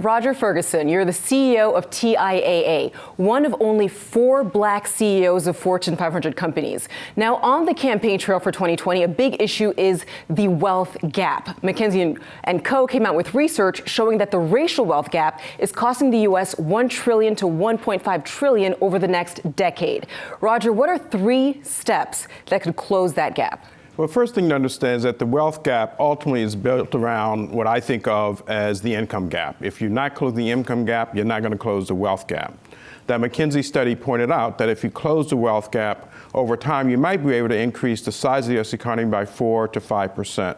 Roger Ferguson, you're the CEO of TIAA, one of only 4 black CEOs of Fortune 500 companies. Now, on the campaign trail for 2020, a big issue is the wealth gap. McKinsey and Co. came out with research showing that the racial wealth gap is costing the U.S. $1 trillion to $1.5 trillion over the next decade. Roger, what are 3 steps that could close that gap? Well, first thing to understand is that the wealth gap ultimately is built around what I think of as the income gap. If you're not closing the income gap, you're not going to close the wealth gap. That McKinsey study pointed out that if you close the wealth gap over time, you might be able to increase the size of the U.S. economy by 4 to 5%.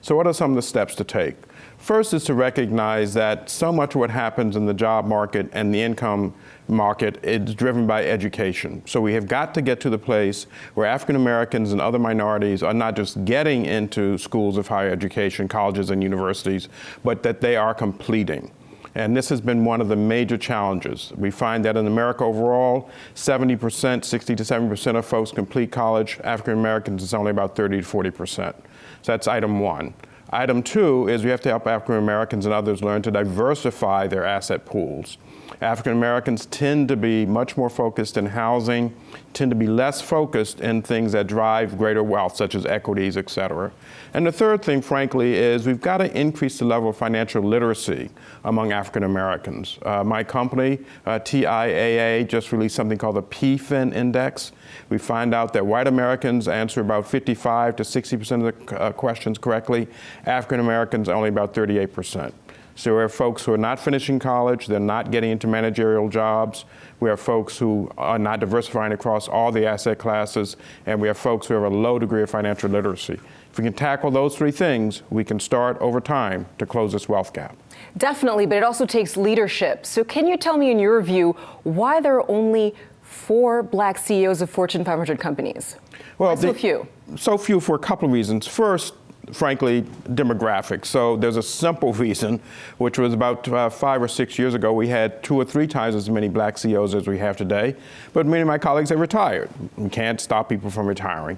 So what are some of the steps to take? First is to recognize that so much of what happens in the job market and the income market is driven by education. So we have got to get to the place where African Americans and other minorities are not just getting into schools of higher education, colleges and universities, but that they are completing. And this has been one of the major challenges. We find that in America overall, 70%, 60 to 70% of folks complete college. African Americans, it's only about 30 to 40%. So that's item 1. Item 2 is we have to help African Americans and others learn to diversify their asset pools. African Americans tend to be much more focused in housing, tend to be less focused in things that drive greater wealth, such as equities, et cetera. And the third thing, frankly, is we've got to increase the level of financial literacy among African Americans. My company, TIAA, just released something called the PFIN Index. We find out that white Americans answer about 55 to 60% of the questions correctly. African Americans, only about 38%. So we have folks who are not finishing college, they're not getting into managerial jobs. We have folks who are not diversifying across all the asset classes, and we have folks who have a low degree of financial literacy. If we can tackle those 3 things, we can start over time to close this wealth gap. Definitely, but it also takes leadership. So can you tell me, in your view, why there are only 4 black CEOs of Fortune 500 companies? Well, so few. So few for a couple of reasons. First, frankly, demographics. So there's a simple reason, which was about 5 or 6 years ago, we had 2 or 3 times as many black CEOs as we have today, but many of my colleagues have retired. We can't stop people from retiring.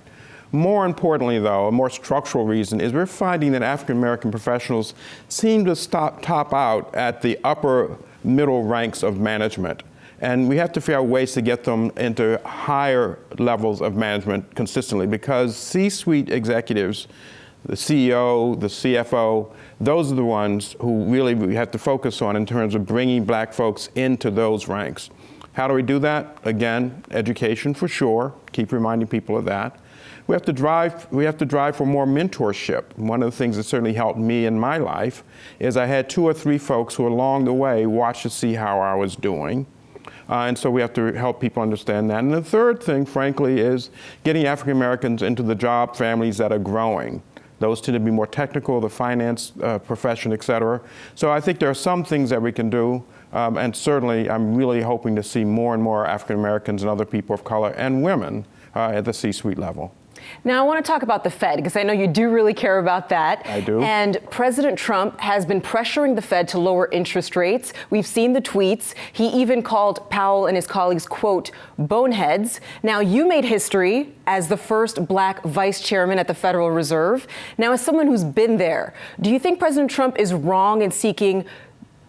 More importantly, though, a more structural reason is we're finding that African American professionals seem to top out at the upper middle ranks of management. And we have to figure out ways to get them into higher levels of management consistently, because C-suite executives, the CEO, the CFO, those are the ones who really we have to focus on in terms of bringing black folks into those ranks. How do we do that? Again, education for sure. Keep reminding people of that. We have to drive for more mentorship. One of the things that certainly helped me in my life is I had 2 or 3 folks who along the way watched to see how I was doing. And so we have to help people understand that. And the third thing, frankly, is getting African Americans into the job families that are growing. Those tend to be more technical, the finance profession, et cetera. So I think there are some things that we can do. And certainly, I'm really hoping to see more and more African Americans and other people of color and women at the C-suite level. Now, I want to talk about the Fed, because I know you do really care about that. I do. And President Trump has been pressuring the Fed to lower interest rates. We've seen the tweets. He even called Powell and his colleagues, quote, boneheads. Now, you made history as the first black vice chairman at the Federal Reserve. Now, as someone who's been there, do you think President Trump is wrong in seeking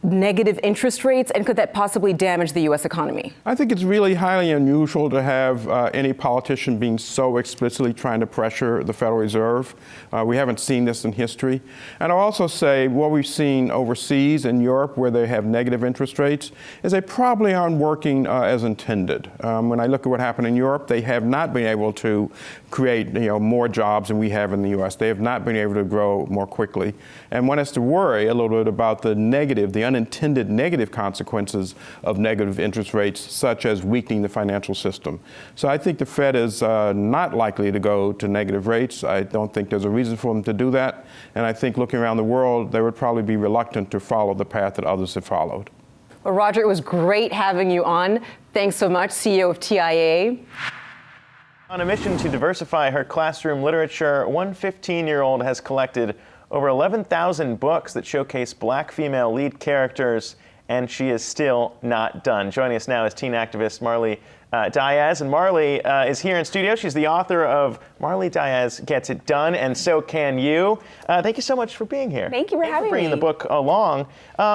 negative interest rates, and could that possibly damage the U.S. economy? I think it's really highly unusual to have any politician being so explicitly trying to pressure the Federal Reserve. We haven't seen this in history. And I'll also say what we've seen overseas in Europe, where they have negative interest rates, is they probably aren't working as intended. When I look at what happened in Europe, they have not been able to create more jobs than we have in the U.S. They have not been able to grow more quickly. And one has to worry a little bit about the unintended negative consequences of negative interest rates, such as weakening the financial system. So I think the Fed is not likely to go to negative rates. I don't think there's a reason for them to do that. And I think looking around the world, they would probably be reluctant to follow the path that others have followed. Well, Roger, it was great having you on. Thanks so much, CEO of TIAA. On a mission to diversify her classroom literature, one 15-year-old has collected over 11,000 books that showcase black female lead characters, and she is still not done. Joining us now is teen activist Marley Dias, and Marley is here in studio. She's the author of Marley Dias Gets It Done, and So Can You. Thank you so much for being here. Thank you for having me. Bringing the book along.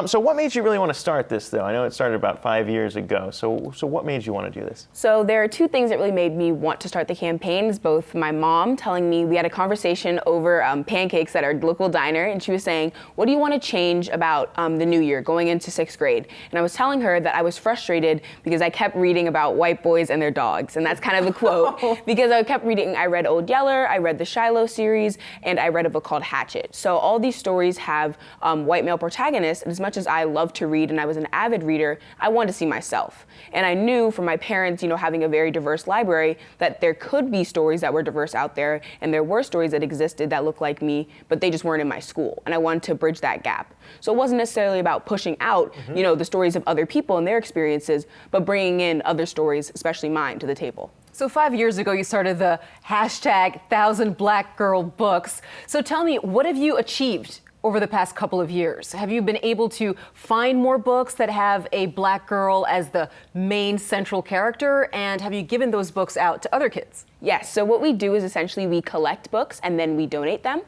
So what made you really want to start this, though? I know it started about 5 years ago. So what made you want to do this? So there are two things that really made me want to start the campaigns. Both my mom telling me, we had a conversation over pancakes at our local diner, and she was saying, what do you want to change about the new year, going into 6th grade? And I was telling her that I was frustrated because I kept reading about white boys and their dogs, and that's kind of the quote, because I kept reading. I read Old Yeller, I read the Shiloh series, and I read a book called Hatchet. So all these stories have white male protagonists, and as much as I love to read and I was an avid reader, I wanted to see myself. And I knew from my parents, having a very diverse library, that there could be stories that were diverse out there, and there were stories that existed that looked like me, but they just weren't in my school, and I wanted to bridge that gap. So it wasn't necessarily about pushing out, the stories of other people and their experiences, but bringing in other stories, especially mine, to the table. So 5 years ago, you started the hashtag 1,000 Black Girl Books. So tell me, what have you achieved over the past couple of years? Have you been able to find more books that have a Black girl as the main central character? And have you given those books out to other kids? Yes, so what we do is essentially we collect books and then we donate them.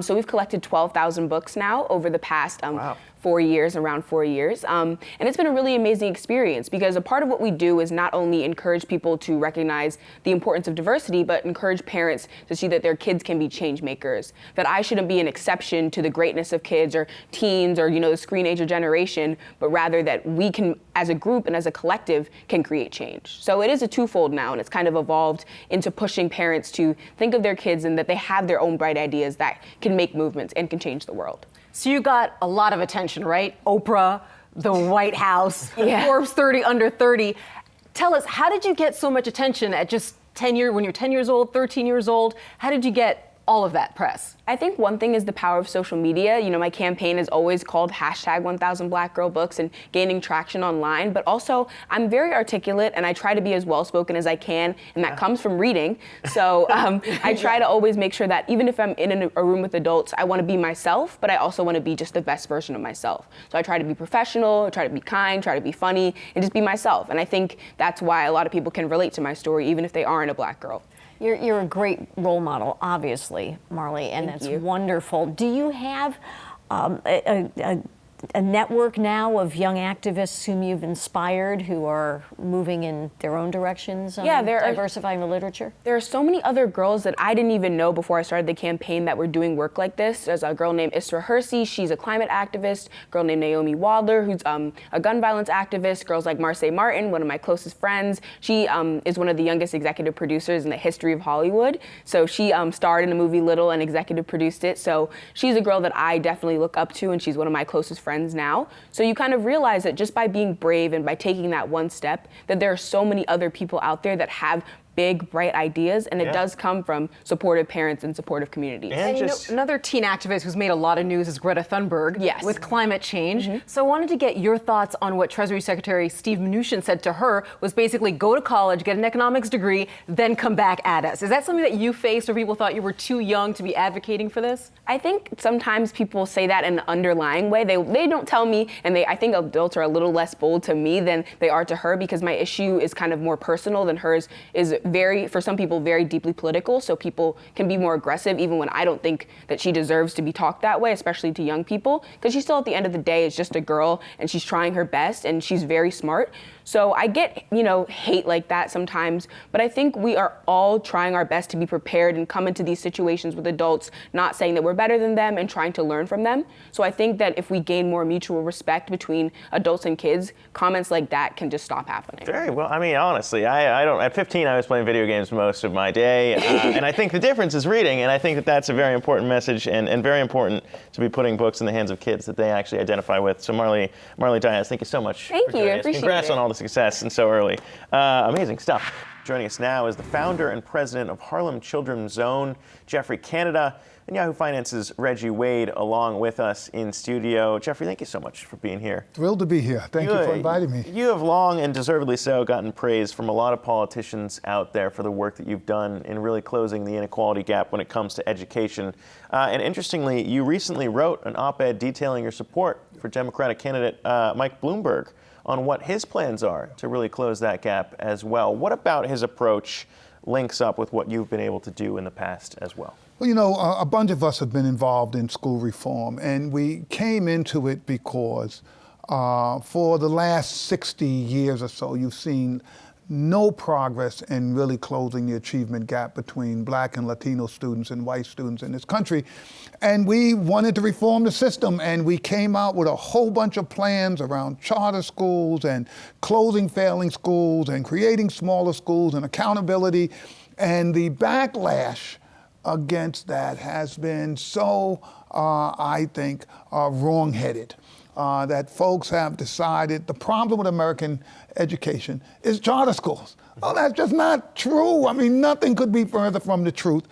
So we've collected 12,000 books now over the past Wow. 4 years, around 4 years. And it's been a really amazing experience because a part of what we do is not only encourage people to recognize the importance of diversity, but encourage parents to see that their kids can be change makers, that I shouldn't be an exception to the greatness of kids or teens or, the screen-ager generation, but rather that we can, as a group and as a collective, can create change. So it is a twofold now, and it's kind of evolved into pushing parents to think of their kids and that they have their own bright ideas that can make movements and can change the world. So you got a lot of attention, right? Oprah, the White House, Yeah. Forbes 30 under 30. Tell us, how did you get so much attention at just 10 years, when you're 10 years old, 13 years old? How did you get all of that press? I think one thing is the power of social media. My campaign is always called hashtag 1,000 Black Girl Books and gaining traction online, but also I'm very articulate and I try to be as well-spoken as I can, and that comes from reading. So I try to always make sure that even if I'm in a room with adults, I want to be myself, but I also want to be just the best version of myself. So I try to be professional, try to be kind, try to be funny, and just be myself. And I think that's why a lot of people can relate to my story, even if they aren't a Black girl. You're a great role model, obviously, Marley, and Thank that's you. wonderful. Do you have a network now of young activists whom you've inspired who are moving in their own directions on diversifying the literature? There are so many other girls that I didn't even know before I started the campaign that were doing work like this. There's a girl named Isra Hersey, she's a climate activist. A girl named Naomi Wadler, who's a gun violence activist. Girls like Marcy Martin, one of my closest friends. She is one of the youngest executive producers in the history of Hollywood. So she starred in the movie Little and executive produced it. So she's a girl that I definitely look up to, and she's one of my closest friends now. So you kind of realize that just by being brave and by taking that one step, that there are so many other people out there that have big, bright ideas, and it does come from supportive parents and supportive communities. And another teen activist who's made a lot of news is Greta Thunberg with climate change. So I wanted to get your thoughts on what Treasury Secretary Steve Mnuchin said to her was basically go to college, get an economics degree, then come back at us. Is that something that you faced or people thought you were too young to be advocating for this? I think sometimes people say that in an underlying way. They don't tell me, and I think adults are a little less bold to me than they are to her because my issue is kind of more personal than hers is for some people, very deeply political. So people can be more aggressive even when I don't think that she deserves to be talked that way, especially to young people, because she still at the end of the day is just a girl and she's trying her best and she's very smart. So I get, hate like that sometimes, but I think we are all trying our best to be prepared and come into these situations with adults, not saying that we're better than them and trying to learn from them. So I think that if we gain more mutual respect between adults and kids, comments like that can just stop happening. Very well. I mean, honestly, I don't. At 15, I was playing video games most of my day, and I think the difference is reading, and I think that that's a very important message and very important to be putting books in the hands of kids that they actually identify with. So Marley Dias, thank you so much. Thank for you. joining us. Appreciate Congrats it. on all the success and so early. Amazing stuff. Joining us now is the founder and president of Harlem Children's Zone, Geoffrey Canada, and Yahoo Finance's Reggie Wade along with us in studio. Geoffrey, thank you so much for being here. Thrilled to be here. Thank you for inviting me. You have long and deservedly so gotten praise from a lot of politicians out there for the work that you've done in really closing the inequality gap when it comes to education. And interestingly, you recently wrote an op-ed detailing your support for Democratic candidate Mike Bloomberg on what his plans are to really close that gap as well. What about his approach links up with what you've been able to do in the past as well? Well, you know, a bunch of us have been involved in school reform, and we came into it because for the last 60 years or so, you've seen no progress in really closing the achievement gap between Black and Latino students and white students in this country. And we wanted to reform the system, and we came out with a whole bunch of plans around charter schools and closing failing schools and creating smaller schools and accountability. And the backlash against that has been so, I think, wrong-headed. That folks have decided the problem with American education is charter schools. Well, that's just not true. I mean, nothing could be further from the truth.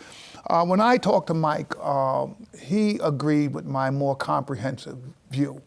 When I talked to Mike, he agreed with my more comprehensive view.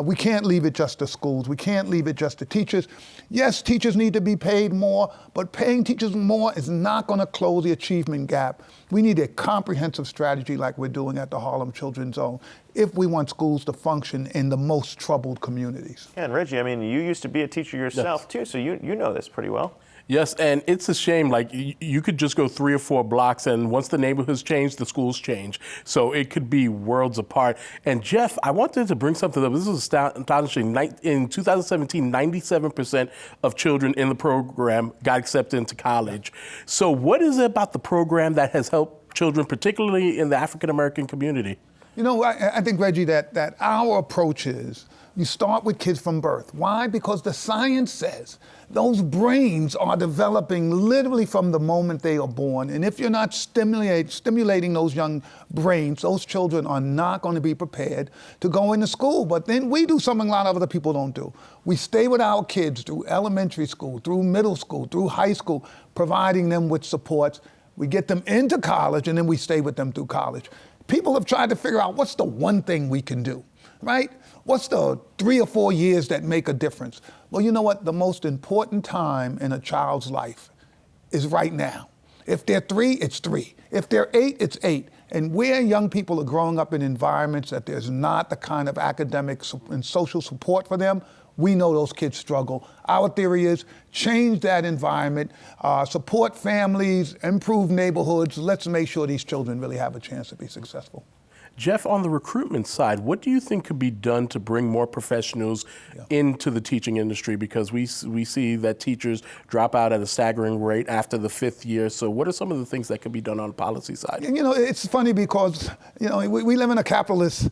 We can't leave it just to schools. We can't leave it just to teachers. Yes, teachers need to be paid more, but paying teachers more is not going to close the achievement gap. We need a comprehensive strategy like we're doing at the Harlem Children's Zone if we want schools to function in the most troubled communities. Yeah, and Reggie, I mean, you used to be a teacher yourself too, so you know this pretty well. Yes, and it's a shame, like you could just go 3 or 4 blocks and once the neighborhoods change, the schools change. So it could be worlds apart. And Jeff, I wanted to bring something up. This is astonishing. In 2017, 97% of children in the program got accepted into college. So what is it about the program that has helped children, particularly in the African-American community? You know, I think, Reggie, that our approach is you start with kids from birth. Why? Because the science says those brains are developing literally from the moment they are born. And if you're not stimulating those young brains, those children are not going to be prepared to go into school. But then we do something a lot of other people don't do. We stay with our kids through elementary school, through middle school, through high school, providing them with supports. We get them into college, and then we stay with them through college. People have tried to figure out what's the one thing we can do, right? What's the 3 or 4 years that make a difference? Well, you know what? The most important time in a child's life is right now. If they're 3, it's 3. If they're 8, it's 8. And where young people are growing up in environments that there's not the kind of academic and social support for them, we know those kids struggle. Our theory is change that environment, support families, improve neighborhoods. Let's make sure these children really have a chance to be successful. Jeff, on the recruitment side, what do you think could be done to bring more professionals into the teaching industry? Because we see that teachers drop out at a staggering rate after the 5th year. So what are some of the things that could be done on the policy side? You know, it's funny because, you know, we live in a capitalist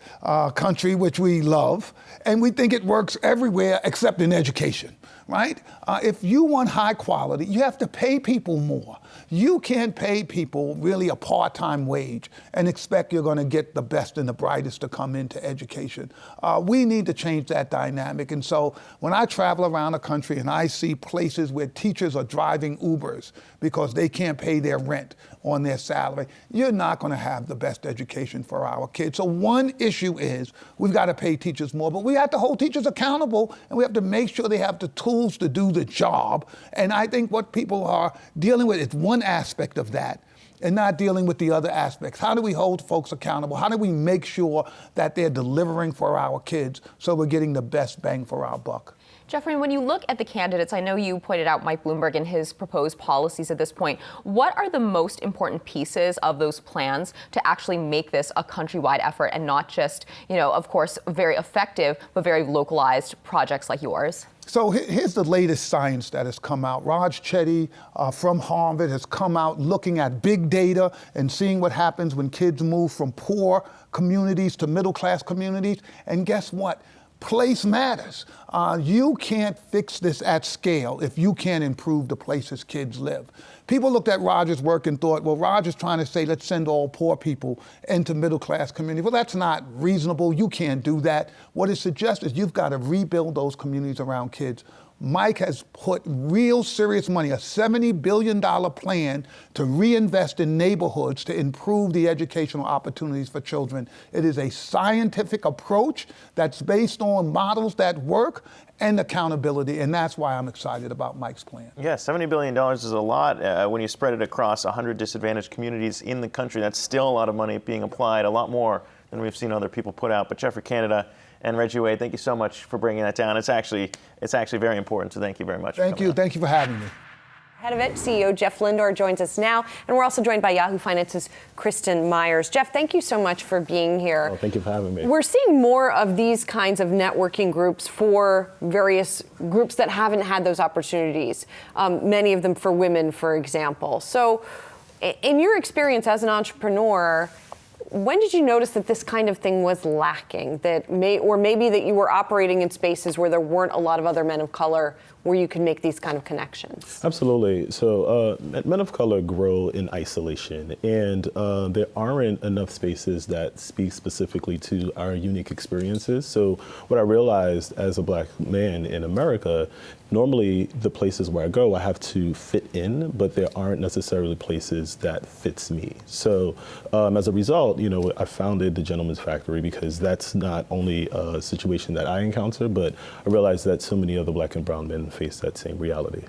country, which we love, and we think it works everywhere except in education, right? If you want high quality, you have to pay people more. You can't pay people really a part-time wage and expect you're going to get the best and the brightest to come into education. We need to change that dynamic. And so when I travel around the country and I see places where teachers are driving Ubers because they can't pay their rent on their salary, you're not going to have the best education for our kids. So one issue is we've got to pay teachers more, but we have to hold teachers accountable, and we have to make sure they have the tools to do the job. And I think what people are dealing with is one aspect of that and not dealing with the other aspects. How do we hold folks accountable? How do we make sure that they're delivering for our kids so we're getting the best bang for our buck? Geoffrey, when you look at the candidates, I know you pointed out Mike Bloomberg and his proposed policies at this point. What are the most important pieces of those plans to actually make this a countrywide effort and not just, you know, of course, very effective, but very localized projects like yours? So here's the latest science that has come out. Raj Chetty from Harvard has come out looking at big data and seeing what happens when kids move from poor communities to middle-class communities. And guess what? Place matters. You can't fix this at scale if you can't improve the places kids live. People looked at Roger's work and thought, well, Roger's trying to say, let's send all poor people into middle-class communities. Well, that's not reasonable. You can't do that. What it suggests is you've got to rebuild those communities around kids. Mike has put real serious money, a $70 billion plan to reinvest in neighborhoods to improve the educational opportunities for children. It is a scientific approach that's based on models that work and accountability, and that's why I'm excited about Mike's plan. Yeah, $70 billion is a lot. When you spread it across 100 disadvantaged communities in the country, that's still a lot of money being applied, a lot more than we've seen other people put out. But Geoffrey Canada and Reggie Wade, thank you so much for bringing that down. It's actually very important, so thank you very much. Thank you for having me. Head of it, CEO Jeff Lindor joins us now, and we're also joined by Yahoo Finance's Kristen Myers. Jeff, thank you so much for being here. Oh, thank you for having me. We're seeing more of these kinds of networking groups for various groups that haven't had those opportunities, many of them for women, for example. So in your experience as an entrepreneur, when did you notice that this kind of thing was lacking, or maybe that you were operating in spaces where there weren't a lot of other men of color where you can make these kind of connections? Absolutely. So men of color grow in isolation, and there aren't enough spaces that speak specifically to our unique experiences. So what I realized as a black man in America, normally the places where I go, I have to fit in, but there aren't necessarily places that fits me. So as a result, I founded the Gentleman's Factory because that's not only a situation that I encounter, but I realized that so many other black and brown men face that same reality.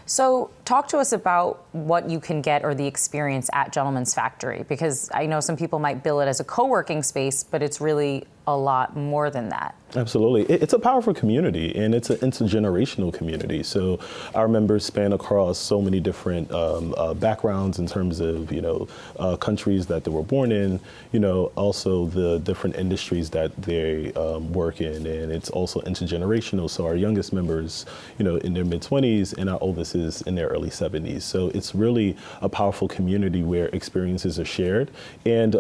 So talk to us about what you can get or the experience at Gentleman's Factory, because I know some people might bill it as a co-working space, but it's really a lot more than that. Absolutely. It's a powerful community, and it's an intergenerational community. So our members span across so many different backgrounds in terms of, countries that they were born in, also the different industries that they work in. And it's also intergenerational. So our youngest members, in their mid-20s, and our oldest is in their early 70s. So it's really a powerful community where experiences are shared. And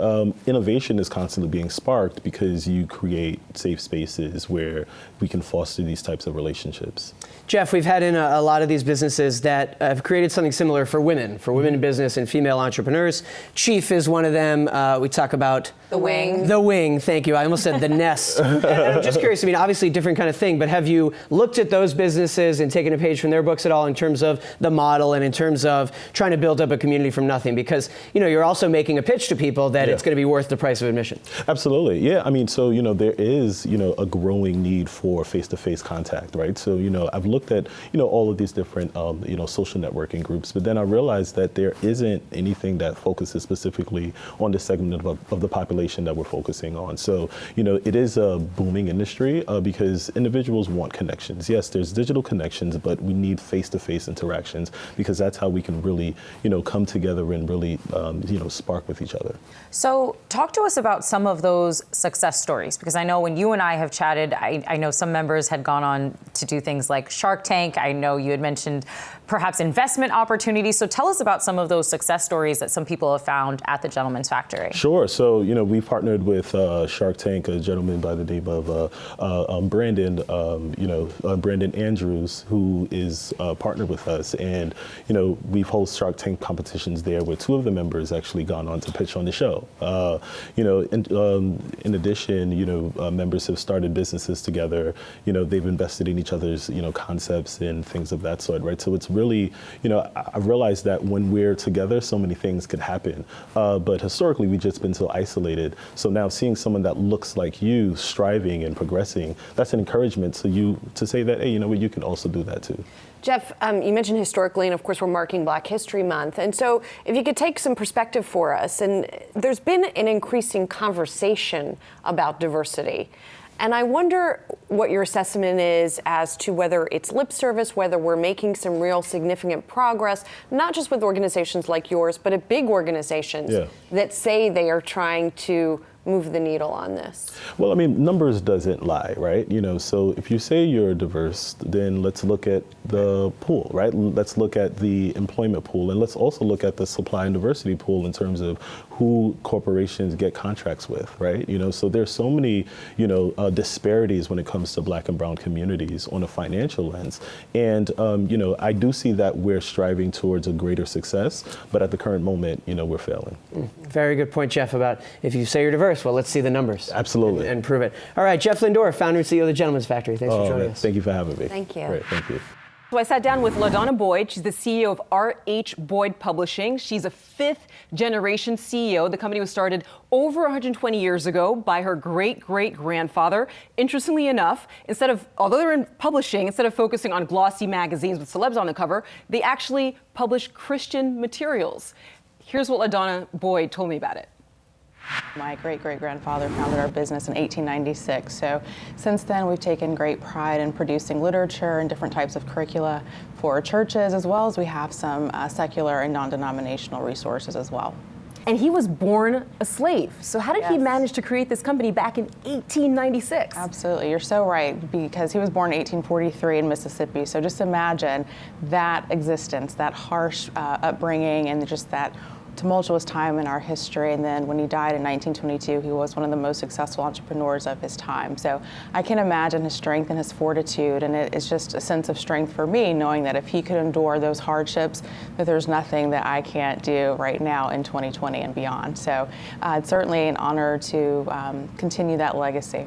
innovation is constantly being sparked because you create safe spaces where we can foster these types of relationships. Jeff, we've had in a lot of these businesses that have created something similar for women in business and female entrepreneurs. Chief is one of them. We talk about The Wing. The Wing, thank you. I almost said the nest. And I'm just curious, obviously different kind of thing, but have you looked at those businesses and taken a page from their books at all in terms of the model and in terms of trying to build up a community from nothing? Because, you're also making a pitch to people that it's going to be worth the price of admission. Absolutely. Yeah. So, there is, a growing need for face-to-face contact, right? So, I've looked at, all of these different, social networking groups, but then I realized that there isn't anything that focuses specifically on the segment of the population that we're focusing on. So, it is a booming industry because individuals want connections. Yes, there's digital connections, but we need face-to-face interactions because that's how we can really, come together and really, spark with each other. So talk to us about some of those success stories, because I know when you and I have chatted, I know some members had gone on to do things like Shark Tank. I know you had mentioned perhaps investment opportunities. So tell us about some of those success stories that some people have found at the Gentleman's Factory. Sure. So, we partnered with Shark Tank, a gentleman by the name of Brandon, Brandon Andrews, who is partnered with us. And, we've hosted Shark Tank competitions there where two of the members actually gone on to pitch on the show. In addition, members have started businesses together. They've invested in each other's, concepts and things of that sort, right? So it's really, I've realized that when we're together, so many things could happen. But historically, we've just been so isolated. So now seeing someone that looks like you striving and progressing, that's an encouragement to you to say that, hey, you can also do that too. Jeff, you mentioned historically, and of course we're marking Black History Month, and so if you could take some perspective for us, and there's been an increasing conversation about diversity, and I wonder what your assessment is as to whether it's lip service, whether we're making some real significant progress, not just with organizations like yours, but at big organizations that say they are trying to move the needle on this? Well, numbers doesn't lie, right? So if you say you're diverse, then let's look at the pool, right? Let's look at the employment pool, and let's also look at the supply and diversity pool in terms of who corporations get contracts with, right? So there's so many, disparities when it comes to Black and brown communities on a financial lens. And, I do see that we're striving towards a greater success, but at the current moment, we're failing. Very good point, Jeff, about if you say you're diverse, well, let's see the numbers. Absolutely. And prove it. All right, Jeff Lindor, founder and CEO of the Gentleman's Factory. Thanks for joining us. Thank you for having me. Thank you. Great, thank you. So I sat down with LaDonna Boyd. She's the CEO of R.H. Boyd Publishing. She's a fifth-generation CEO. The company was started over 120 years ago by her great-great-grandfather. Interestingly enough, although they're in publishing, instead of focusing on glossy magazines with celebs on the cover, they actually publish Christian materials. Here's what LaDonna Boyd told me about it. My great-great-grandfather founded our business in 1896, so since then we've taken great pride in producing literature and different types of curricula for churches, as well as we have some secular and non-denominational resources as well. And he was born a slave. So how did he manage to create this company back in 1896? Absolutely, you're so right, because he was born in 1843 in Mississippi. So just imagine that existence, that harsh upbringing, and just that tumultuous time in our history. And then when he died in 1922, he was one of the most successful entrepreneurs of his time. So I can imagine his strength and his fortitude, and it is just a sense of strength for me, knowing that if he could endure those hardships, that there's nothing that I can't do right now in 2020 and beyond. So it's certainly an honor to continue that legacy.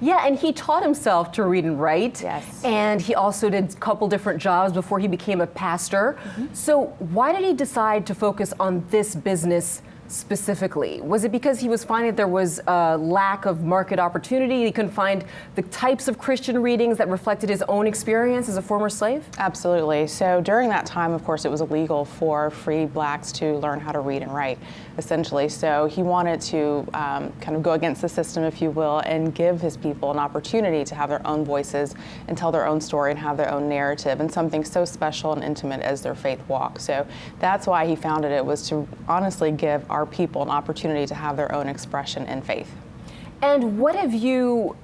Yeah, and he taught himself to read and write. Yes. And he also did a couple different jobs before he became a pastor. So why did he decide to focus on this business specifically? Was it because he was finding that there was a lack of market opportunity? He couldn't find the types of Christian readings that reflected his own experience as a former slave? Absolutely. So during that time, of course, it was illegal for free blacks to learn how to read and write, essentially. So he wanted to kind of go against the system, if you will, and give his people an opportunity to have their own voices and tell their own story and have their own narrative, and something so special and intimate as their faith walk. So that's why he founded it, was to honestly give our people an opportunity to have their own expression in faith. And what do you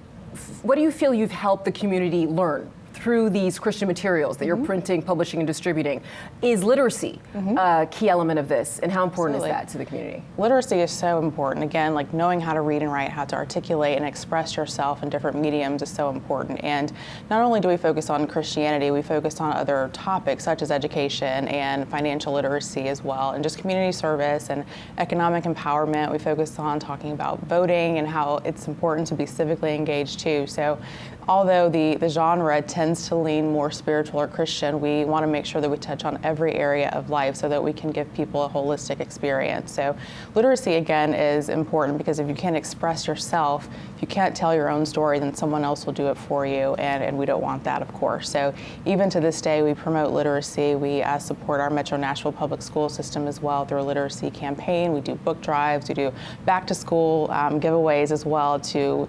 feel you've helped the community learn through these Christian materials that you're printing, publishing, and distributing? Is literacy a key element of this, and how important is that to the community? Literacy is so important. Again, like knowing how to read and write, how to articulate and express yourself in different mediums is so important. And not only do we focus on Christianity, we focus on other topics such as education and financial literacy as well, and just community service and economic empowerment. We focus on talking about voting and how it's important to be civically engaged too. So although the genre tends to lean more spiritual or Christian, we want to make sure that we touch on every area of life so that we can give people a holistic experience. So literacy, again, is important, because if you can't express yourself, if you can't tell your own story, then someone else will do it for you, and we don't want that, of course. So even to this day, we promote literacy. We support our Metro Nashville public school system as well through a literacy campaign. We do book drives, we do back to school giveaways as well to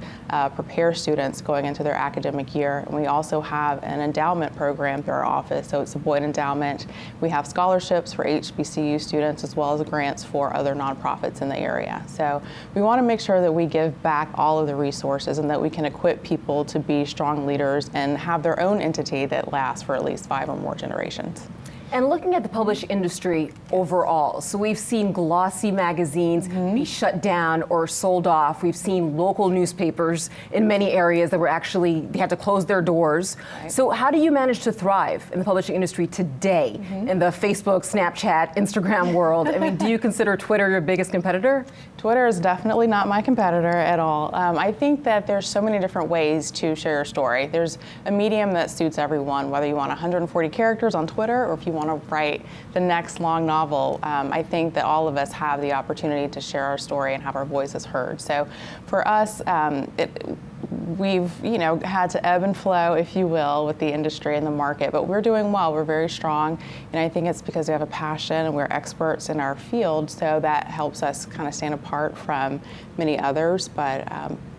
prepare students going into their academic year. And we also have an endowment program through our office, so it's a Boyd endowment. We have scholarships for HBCU students as well as grants for other nonprofits in the area. So we want to make sure that we give back all of the resources and that we can equip people to be strong leaders and have their own entity that lasts for at least 5 or more generations. And looking at the publishing industry overall, so we've seen glossy magazines be shut down or sold off. We've seen local newspapers in many areas that were actually, they had to close their doors. Right. So how do you manage to thrive in the publishing industry today in the Facebook, Snapchat, Instagram world? I mean, do you consider Twitter your biggest competitor? Twitter is definitely not my competitor at all. I think that there's so many different ways to share your story. There's a medium that suits everyone, whether you want 140 characters on Twitter or if you want to write the next long novel. I think that all of us have the opportunity to share our story and have our voices heard. So for us, we've had to ebb and flow, if you will, with the industry and the market, but we're doing well. We're very strong, and I think it's because we have a passion and we're experts in our field, so that helps us kind of stand apart from many others. But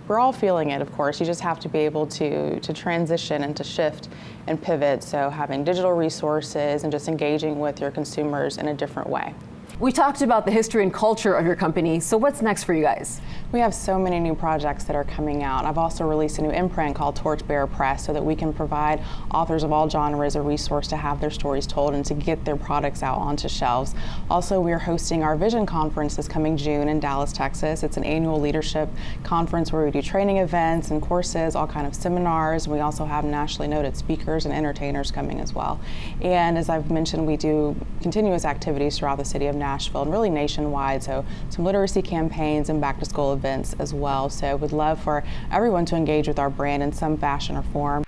we're all feeling it, of course. You just have to be able to transition and to shift and pivot. So having digital resources and just engaging with your consumers in a different way. We talked about the history and culture of your company, so what's next for you guys? We have so many new projects that are coming out. I've also released a new imprint called Torchbearer Press so that we can provide authors of all genres a resource to have their stories told and to get their products out onto shelves. Also, we're hosting our Vision Conference this coming June in Dallas, Texas. It's an annual leadership conference where we do training events and courses, all kind of seminars. We also have nationally noted speakers and entertainers coming as well. And as I've mentioned, we do continuous activities throughout the city of Nashville and really nationwide, so some literacy campaigns and back to school events as well. So we'd love for everyone to engage with our brand in some fashion or form.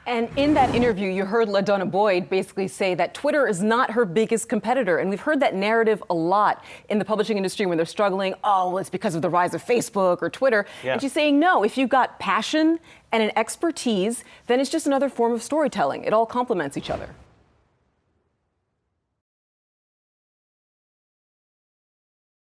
And in that interview, you heard LaDonna Boyd basically say that Twitter is not her biggest competitor. And we've heard that narrative a lot in the publishing industry when they're struggling. Oh, well, it's because of the rise of Facebook or Twitter. Yeah. And she's saying, no, if you've got passion and an expertise, then it's just another form of storytelling. It all complements each other.